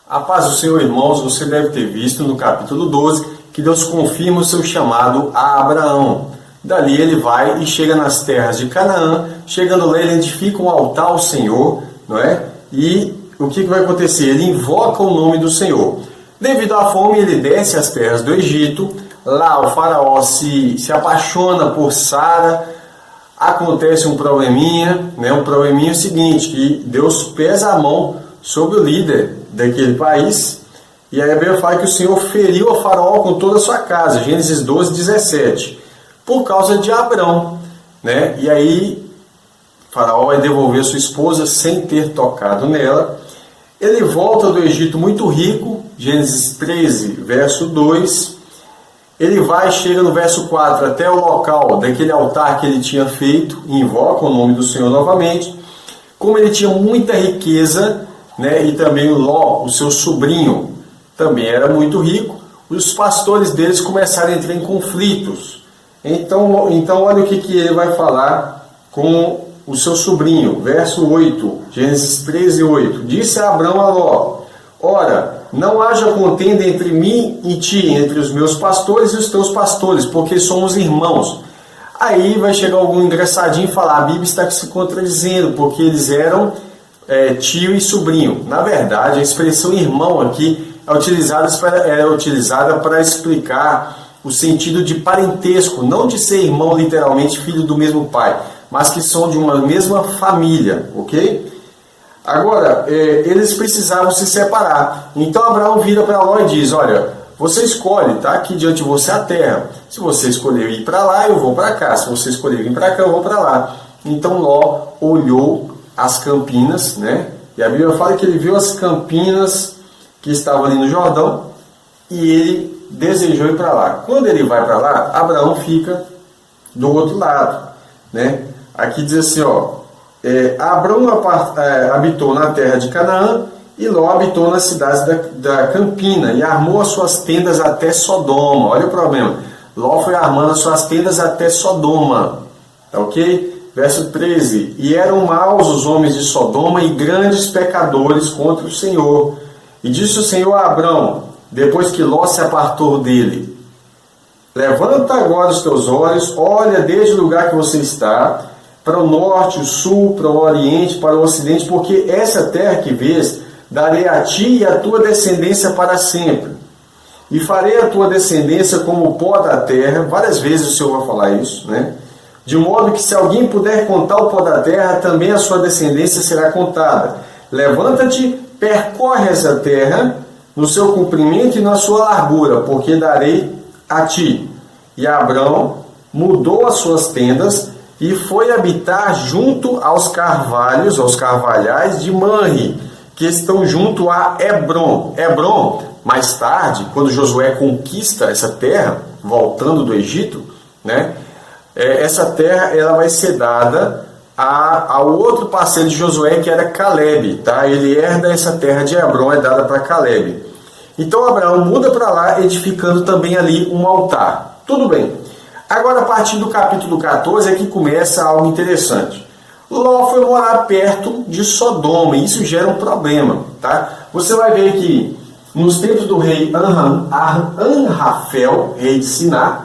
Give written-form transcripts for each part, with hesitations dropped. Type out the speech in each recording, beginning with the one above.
A paz do Senhor, irmãos, você deve ter visto no capítulo 12 que Deus confirma o seu chamado a Abraão. Dali ele vai e chega nas terras de Canaã. Chegando lá, ele edifica um altar ao Senhor, não é? E o que vai acontecer? Ele invoca o nome do Senhor. Devido à fome, ele desce às terras do Egito. Lá o faraó se apaixona por Sara. Acontece um probleminha, né? Um probleminha seguinte, que Deus pesa a mão sobre o líder daquele país, e aí a Bíblia fala que o Senhor feriu a Faraó com toda a sua casa, Gênesis 12, 17, por causa de Abrão, né? E aí Faraó vai devolver sua esposa sem ter tocado nela. Ele volta do Egito muito rico, Gênesis 13, verso 2. Ele vai, chega no verso 4 até o local daquele altar que ele tinha feito, e invoca o nome do Senhor novamente. Como ele tinha muita riqueza, né, e também Ló, o seu sobrinho, também era muito rico, os pastores deles começaram a entrar em conflitos. Então olha o que ele vai falar com o seu sobrinho, verso 8, Gênesis 13, 8. Disse Abrão a Ló: ora, não haja contenda entre mim e ti, entre os meus pastores e os teus pastores, porque somos irmãos. Aí vai chegar algum engraçadinho e falar: a Bíblia está se contradizendo, porque eles eram tio e sobrinho. Na verdade, a expressão irmão aqui é utilizada para explicar o sentido de parentesco, não de ser irmão literalmente filho do mesmo pai, mas que são de uma mesma família, ok? Agora, eles precisavam se separar. Então Abraão vira para Ló e diz: olha, você escolhe, tá aqui diante de você a terra. Se você escolher ir para lá, eu vou para cá. Se você escolher vir para cá, eu vou para lá. Então Ló olhou as campinas, né? E a Bíblia fala que ele viu as campinas que estavam ali no Jordão e ele desejou ir para lá. Quando ele vai para lá, Abraão fica do outro lado, né? Aqui diz assim, Abraão habitou na terra de Canaã e Ló habitou nas cidades da Campina e armou as suas tendas até Sodoma. Olha o problema. Ló foi armando as suas tendas até Sodoma, tá ok? Verso 13, e eram maus os homens de Sodoma e grandes pecadores contra o Senhor. E disse o Senhor a Abrão, depois que Ló se apartou dele: levanta agora os teus olhos, olha desde o lugar que você está, para o norte, o sul, para o oriente, para o ocidente, porque essa terra que vês, darei a ti e a tua descendência para sempre. E farei a tua descendência como o pó da terra. Várias vezes o Senhor vai falar isso, né? De modo que se alguém puder contar o pó da terra, também a sua descendência será contada. Levanta-te, percorre essa terra no seu comprimento e na sua largura, porque darei a ti. E Abrão mudou as suas tendas e foi habitar junto aos carvalhais de Manre, que estão junto a Hebrom. Hebrom, mais tarde, quando Josué conquista essa terra, voltando do Egito, né? Essa terra ela vai ser dada ao outro parceiro de Josué, que era Caleb, tá? Ele herda essa terra de Hebrom, é dada para Caleb. Então Abraão muda para lá, edificando também ali um altar. Tudo bem. Agora, a partir do capítulo 14 é que começa algo interessante. Ló foi morar perto de Sodoma, e isso gera um problema, tá? Você vai ver que nos tempos do rei Anrafel, rei de Siná,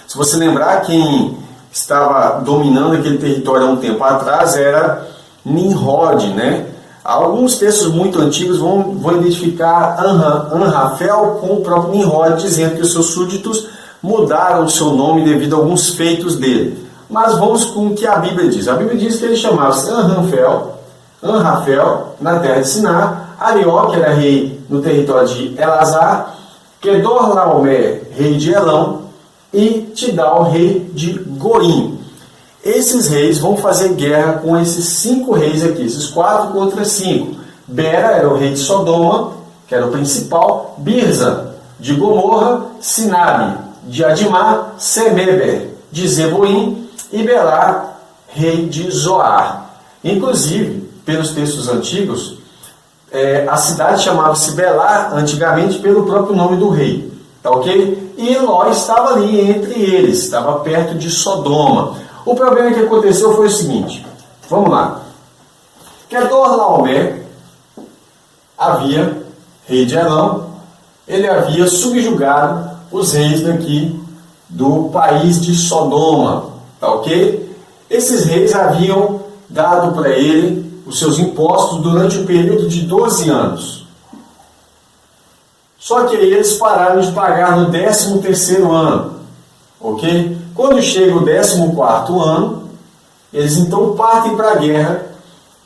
se você lembrar, quem estava dominando aquele território há um tempo atrás era Nimrod, né? Alguns textos muito antigos vão identificar Anrafel com o próprio Nimrod, dizendo que os seus súditos mudaram o seu nome devido a alguns feitos dele. Mas vamos com o que a Bíblia diz. A Bíblia diz que ele chamava-se Anrafel, na terra de Siná, Arió, que era rei no território de Elazar, Kedorlaomer, rei de Elão, e Tidal, rei de Goim. Esses reis vão fazer guerra com esses 5 reis aqui, esses 4 contra 5. Bera era o rei de Sodoma, que era o principal, Birza, de Gomorra, Sinabe, de Adimá, Semeber, de Zeboim, e Belá, rei de Zoar. Inclusive, pelos textos antigos, a cidade chamava-se Belá, antigamente, pelo próprio nome do rei. Tá ok? E Ló estava ali entre eles, estava perto de Sodoma. O problema que aconteceu foi o seguinte, vamos lá. Kedorlaomer havia rei de Elão, ele havia subjugado os reis daqui do país de Sodoma, tá ok? Esses reis haviam dado para ele os seus impostos durante o período de 12 anos. Só que aí eles pararam de pagar no 13º ano, ok? Quando chega o 14º ano, eles então partem para a guerra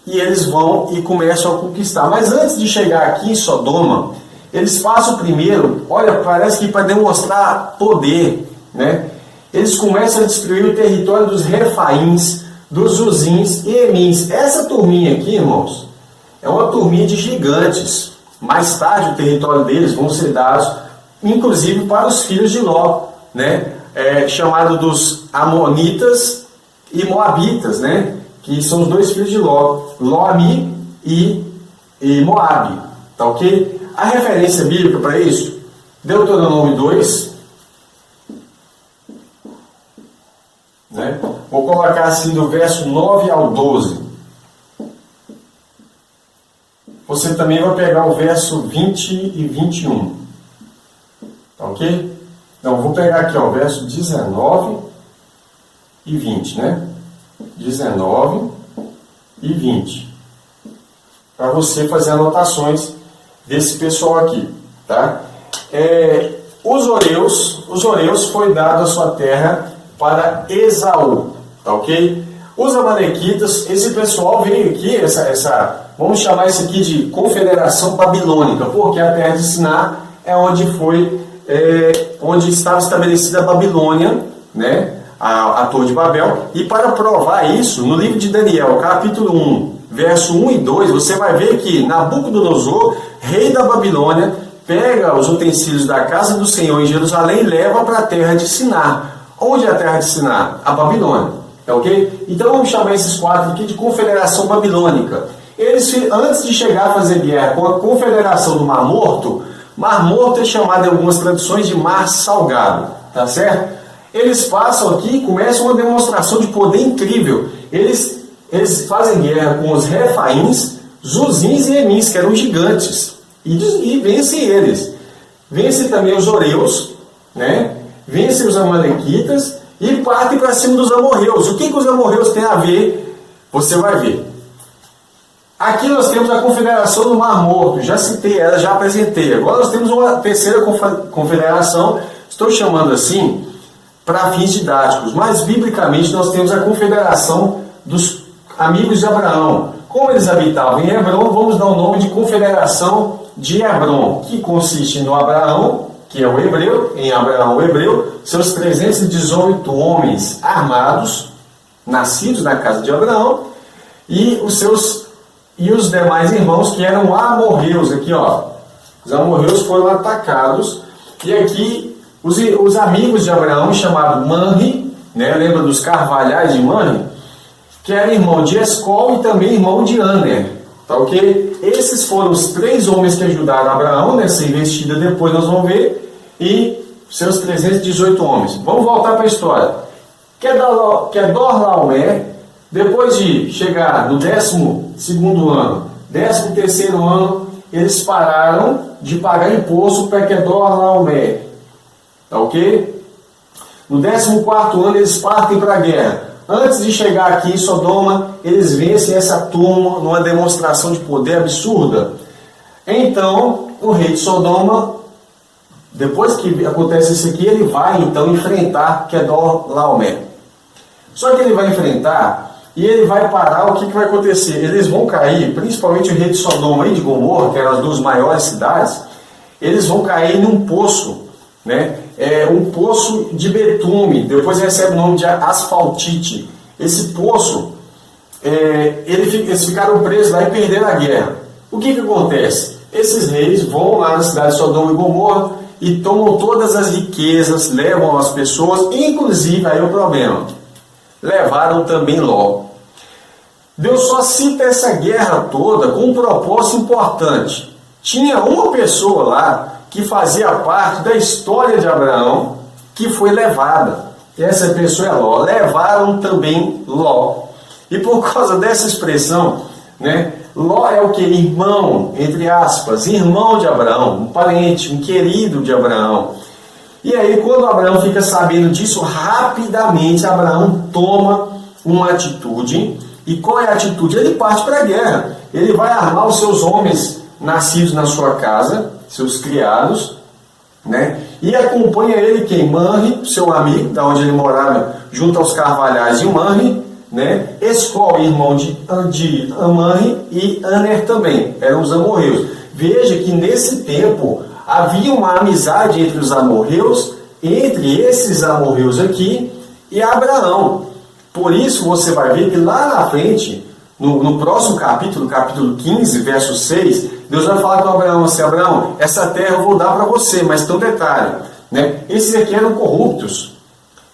e eles vão e começam a conquistar. Mas antes de chegar aqui em Sodoma, eles passam primeiro, olha, parece que para demonstrar poder, né? Eles começam a destruir o território dos Refaíns, dos Zuzins e Emins. Essa turminha aqui, irmãos, é uma turminha de gigantes. Mais tarde o território deles vão ser dados, inclusive para os filhos de Ló, né? Chamado dos Amonitas e Moabitas, né? Que são os dois filhos de Ló, Ló-Ami e Moabe, tá ok? A referência bíblica para isso, Deuteronômio 2, né? Vou colocar assim do verso 9 ao 12. Você também vai pegar o verso 20 e 21. Tá ok? Então, vou pegar aqui, ó, o verso 19 e 20, né? 19 e 20. Para você fazer anotações desse pessoal aqui, tá? Os Oreus foi dado a sua terra para Esaú, tá ok? Os amalequitas, esse pessoal veio aqui, vamos chamar isso aqui de confederação babilônica, porque a terra de Siná é onde estava estabelecida a Babilônia, né? A Torre de Babel. E para provar isso, no livro de Daniel, capítulo 1, verso 1 e 2, você vai ver que Nabucodonosor, rei da Babilônia, pega os utensílios da casa do Senhor em Jerusalém e leva para a terra de Siná. Onde é a terra de Siná? A Babilônia. É ok? Então vamos chamar esses quatro aqui de confederação babilônica. Eles, antes de chegar a fazer guerra com a confederação do Mar Morto é chamado em algumas traduções de Mar Salgado, tá certo? Eles passam aqui e começam uma demonstração de poder incrível. Eles fazem guerra com os Refaíns, Zuzins e Emins, que eram gigantes, e vencem eles. Vencem também os Oreus, né? Vencem os Amalequitas e partem para cima dos amorreus. O que os amorreus têm a ver? Você vai ver. Aqui nós temos a confederação do Mar Morto, já citei ela, já apresentei. Agora nós temos uma terceira confederação, estou chamando assim para fins didáticos, mas biblicamente nós temos a confederação dos amigos de Abraão. Como eles habitavam em Hebrom, vamos dar o nome de confederação de Hebrom, que consiste no Abraão, que é o hebreu, em Abraão o hebreu, seus 318 homens armados, nascidos na casa de Abraão, e os demais irmãos que eram amorreus. Aqui, ó, os amorreus foram atacados, e aqui os amigos de Abraão, chamado Manre, né, lembra dos carvalhais de Manre, que era irmão de Escol e também irmão de Aner, tá ok? Esses foram os 3 homens que ajudaram Abraão nessa investida, depois nós vamos ver, e seus 318 homens. Vamos voltar para a história. Kedorlaomer, depois de chegar no 12º ano, 13º ano, eles pararam de pagar imposto para Kedorlaomer, tá ok? No 14º ano eles partem para a guerra. Antes de chegar aqui em Sodoma, eles vencem essa turma numa demonstração de poder absurda. Então, o rei de Sodoma, depois que acontece isso aqui, ele vai então enfrentar Kedorlaomer. Só que ele vai enfrentar e ele vai parar. O que vai acontecer? Eles vão cair, principalmente o rei de Sodoma e de Gomorra, que eram as 2 maiores cidades, eles vão cair num poço, né? Um poço de betume, depois recebe o nome de asfaltite. Esse poço, eles ficaram presos lá e perderam a guerra. O que acontece? Esses reis vão lá na cidade de Sodoma e Gomorra e tomam todas as riquezas, levam as pessoas, inclusive, aí o problema, levaram também Ló. Deus só cita essa guerra toda com um propósito importante. Tinha uma pessoa lá que fazia parte da história de Abraão, que foi levada. Essa pessoa é Ló. Levaram também Ló. E por causa dessa expressão, né, Ló é o que? Irmão, entre aspas, irmão de Abraão, um parente, um querido de Abraão. E aí, quando Abraão fica sabendo disso, rapidamente Abraão toma uma atitude. E qual é a atitude? Ele parte para a guerra. Ele vai armar os seus homens nascidos na sua casa, seus criados, né? E acompanha ele quem? Manre, seu amigo, da onde ele morava, junto aos carvalhais de Manre, né? Escol, irmão de Manre, e Aner também, eram os amorreus. Veja que nesse tempo havia uma amizade entre os amorreus, entre esses amorreus aqui e Abraão. Por isso você vai ver que lá na frente, no próximo capítulo, capítulo 15, verso 6, Deus vai falar com Abraão assim: Abraão, essa terra eu vou dar para você, mas tem um detalhe, né? Esses aqui eram corruptos,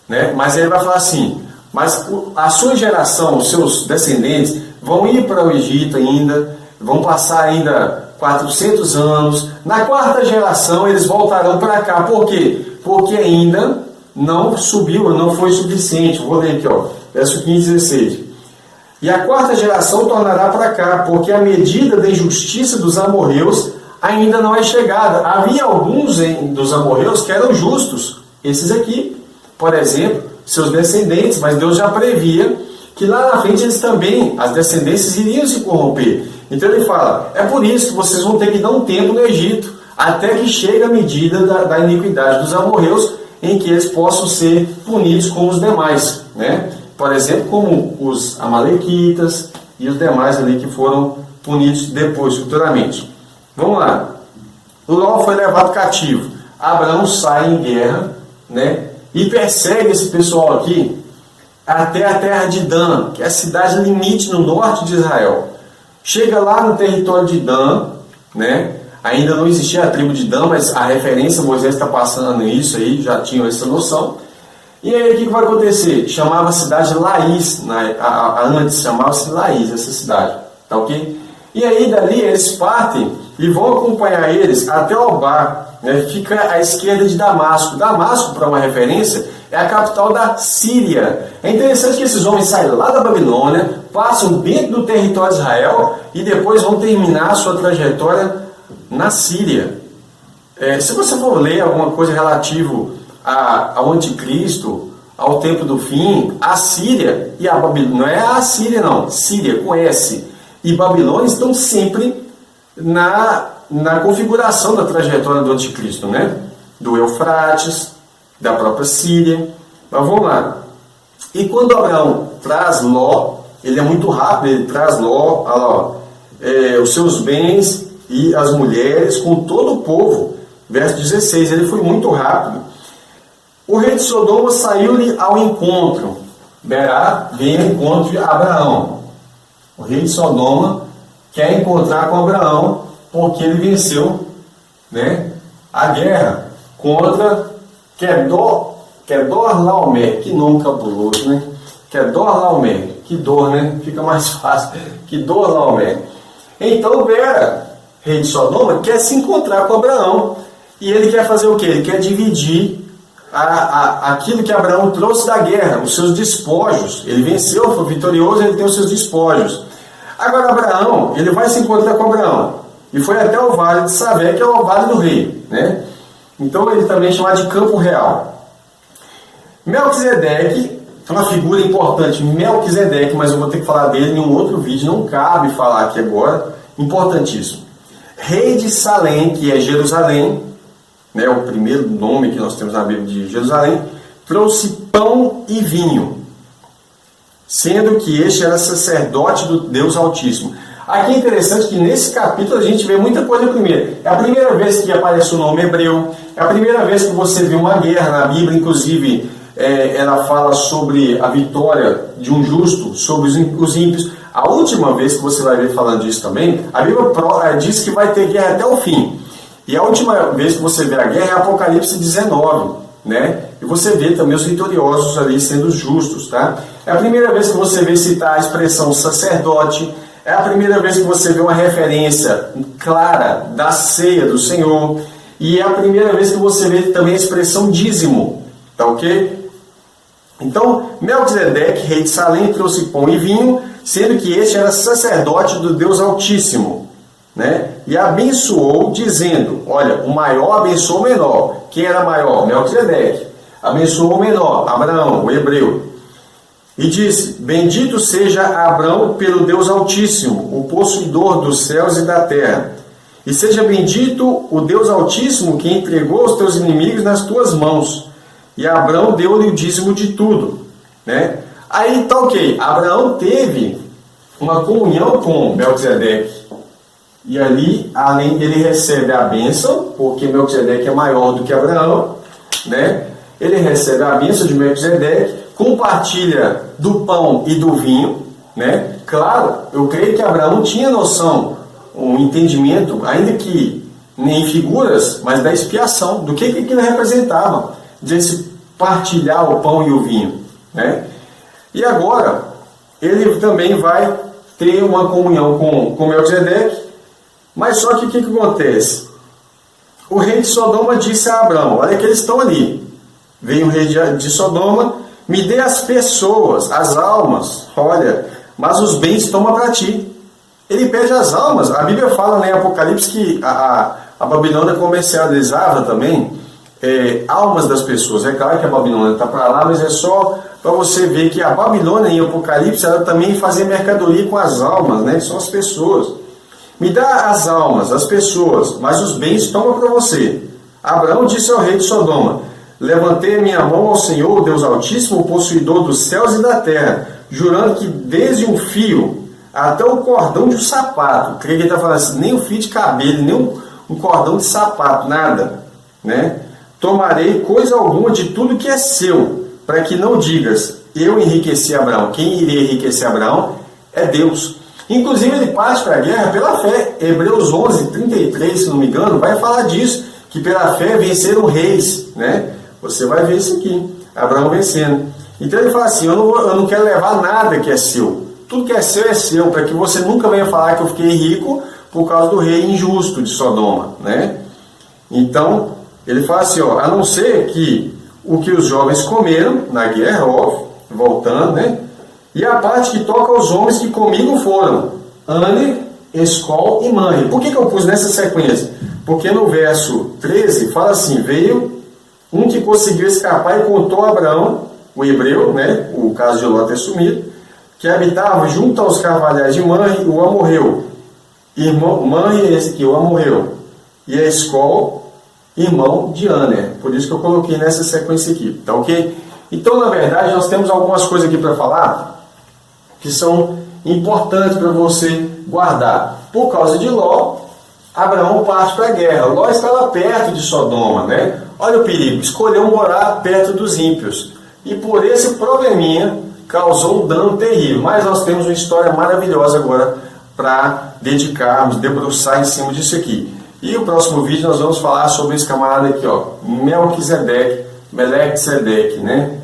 né? Mas ele vai falar assim: mas a sua geração, os seus descendentes, vão ir para o Egito ainda, vão passar ainda 400 anos, na quarta geração eles voltarão para cá. Por quê? Porque ainda não subiu, não foi suficiente. Vou ler aqui, ó, verso 15 e 16. E a quarta geração tornará para cá, porque a medida da injustiça dos amorreus ainda não é chegada. Havia alguns dos amorreus que eram justos, esses aqui, por exemplo, seus descendentes, mas Deus já previa que lá na frente eles também, as descendências, iriam se corromper. Então ele fala: é por isso que vocês vão ter que dar um tempo no Egito, até que chegue a medida da iniquidade dos amorreus, em que eles possam ser punidos como os demais, né? Por exemplo, como os amalequitas e os demais ali que foram punidos depois, futuramente. Vamos lá. Ló foi levado cativo. Abraão sai em guerra, né? E persegue esse pessoal aqui até a terra de Dan, que é a cidade limite no norte de Israel. Chega lá no território de Dan, né? Ainda não existia a tribo de Dan, mas a referência, Moisés está passando isso aí, já tinham essa noção. E aí o que vai acontecer? Chamava a cidade Laís, antes chamava-se Laís, essa cidade, tá ok? E aí dali eles partem e vão acompanhar eles até Obá, né? Fica à esquerda de Damasco. Damasco, para uma referência, é a capital da Síria. É interessante que esses homens saem lá da Babilônia, passam dentro do território de Israel e depois vão terminar a sua trajetória na Síria. Se você for ler alguma coisa relativo ao anticristo, ao tempo do fim, a Síria e a Babilônia, não é a Síria não, Síria com S, e Babilônia estão sempre na configuração da trajetória do anticristo, né? Do Eufrates, da própria Síria. Mas vamos lá. E quando Abraão traz Ló, ele é muito rápido, ele traz Ló, os seus bens e as mulheres com todo o povo. Verso 16, ele foi muito rápido. O rei de Sodoma saiu-lhe ao encontro. Berá vem ao encontro de Abraão. O rei de Sodoma quer encontrar com Abraão porque ele venceu, né, a guerra contra Kedorlaomer. Que nome cabuloso, né? Kedorlaomer. Que dor, né? Fica mais fácil. Kedorlaomer. Então Bera, rei de Sodoma, quer se encontrar com Abraão. E ele quer fazer o quê? Ele quer dividir aquilo que Abraão trouxe da guerra, os seus despojos. Ele venceu, foi vitorioso, ele tem os seus despojos. Agora Abraão, ele vai se encontrar com Abraão. E foi até o vale de Savé, que é o vale do rei, né? Então ele também é chamado de Campo Real. Melquisedeque é uma figura importante. Melquisedeque, mas eu vou ter que falar dele em um outro vídeo, não cabe falar aqui agora. Importantíssimo. Rei de Salém, que é Jerusalém, né, o primeiro nome que nós temos na Bíblia de Jerusalém, trouxe pão e vinho, sendo que este era sacerdote do Deus Altíssimo. Aqui é interessante que nesse capítulo a gente vê muita coisa primeiro. É a primeira vez que aparece o nome hebreu, é a primeira vez que você vê uma guerra na Bíblia, inclusive ela fala sobre a vitória de um justo sobre os ímpios. A última vez que você vai ver falando disso também, a Bíblia diz que vai ter guerra até o fim. E a última vez que você vê a guerra é Apocalipse 19, né? E você vê também os vitoriosos ali sendo justos, tá? É a primeira vez que você vê citar a expressão sacerdote, é a primeira vez que você vê uma referência clara da ceia do Senhor, e é a primeira vez que você vê também a expressão dízimo, tá ok? Então, Melquisedeque, rei de Salém, trouxe pão e vinho, sendo que este era sacerdote do Deus Altíssimo, né? E abençoou, dizendo, olha, o maior abençoou o menor. Quem era maior? Melquisedeque. Abençoou o menor, Abraão, o hebreu. E disse, bendito seja Abraão pelo Deus Altíssimo, o possuidor dos céus e da terra. E seja bendito o Deus Altíssimo que entregou os teus inimigos nas tuas mãos. E Abraão deu-lhe o dízimo de tudo, né? Aí tá ok, Abraão teve uma comunhão com Melquisedeque. E ali, além ele recebe a bênção, porque Melquisedeque é maior do que Abraão, né? Ele recebe a bênção de Melquisedeque, compartilha do pão e do vinho, né? Claro, eu creio que Abraão tinha noção, um entendimento, ainda que nem figuras, mas da expiação, do que aquilo representava, de se partilhar o pão e o vinho, né? E agora, ele também vai ter uma comunhão com Melquisedeque, mas só que o que acontece? O rei de Sodoma disse a Abraão, olha que eles estão ali, veio o rei de Sodoma, me dê as pessoas, as almas, olha, mas os bens toma para ti. Ele pede as almas. A Bíblia fala, né, em Apocalipse que a Babilônia comercializava também almas das pessoas. É claro que a Babilônia está para lá, mas é só para você ver que a Babilônia em Apocalipse ela também fazia mercadoria com as almas, né, que são as pessoas. Me dá as almas, as pessoas, mas os bens toma para você. Abraão disse ao rei de Sodoma, levantei a minha mão ao Senhor, Deus Altíssimo, o possuidor dos céus e da terra, jurando que desde um fio até o cordão de um sapato, creio que ele está falando assim, nem um fio de cabelo, nem um cordão de sapato, nada, né? Tomarei coisa alguma de tudo que é seu, para que não digas, eu enriqueci Abraão. Quem iria enriquecer Abraão é Deus. Inclusive ele parte para a guerra pela fé. Hebreus 11:33, se não me engano, vai falar disso, que pela fé venceram reis, né? Você vai ver isso aqui, Abraão vencendo. Então ele fala assim, eu não quero levar nada que é seu. Tudo que é seu, para que você nunca venha falar que eu fiquei rico por causa do rei injusto de Sodoma, né? Então, ele fala assim, ó, a não ser que o que os jovens comeram na guerra, óbvio, voltando, né? E a parte que toca aos homens que comigo foram Aner, Escol e Manre. Por que eu pus nessa sequência? Porque no verso 13 fala assim, veio um que conseguiu escapar e contou a Abraão, o hebreu, né? O caso de Ló ter sumido, que habitava junto aos carvalhais de Manre, o amorreu. Manre é esse aqui, o amorreu. E a Escol, irmão de Aner. Por isso que eu coloquei nessa sequência aqui, tá ok? Então, na verdade, nós temos algumas coisas aqui para falar que são importantes para você guardar. Por causa de Ló, Abraão parte para a guerra. Ló estava perto de Sodoma, né? Olha o perigo, escolheu morar perto dos ímpios. E por esse probleminha, causou um dano terrível. Mas nós temos uma história maravilhosa agora para dedicarmos, debruçar em cima disso aqui. E o próximo vídeo nós vamos falar sobre esse camarada aqui, ó, Melquisedeque, né?